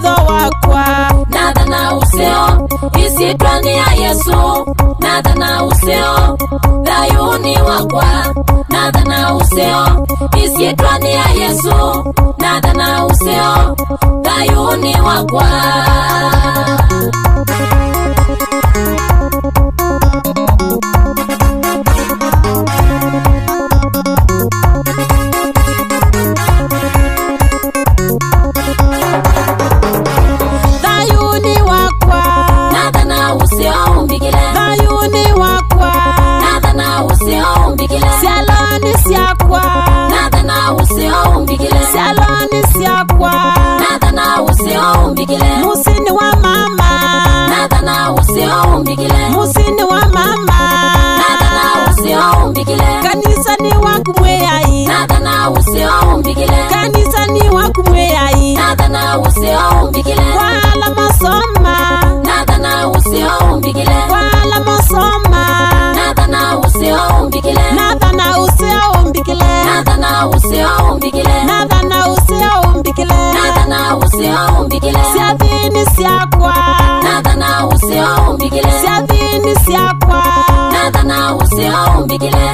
maitho wakwa nathana useo isitwani ya Yesu nathana useo thayuni wakwa nathana useo isitwani ya Yesu nathana useo thayuni wakwa musini wa mama nathana useo umbigile musini wa mama nathana useo umbigile kanisa ni wakumweyai nathana useo umbigile kanisa ni wakumweyai nathana useo umbigile wala masoma nathana useo umbigile wala masoma nathana useo umbigile nathana useo umbigile nathana useo umbigile nathana useo umbigile nathana useo umbigile siathini siakwa nathana useo umbigile siathini siakwa nathana useo umbigile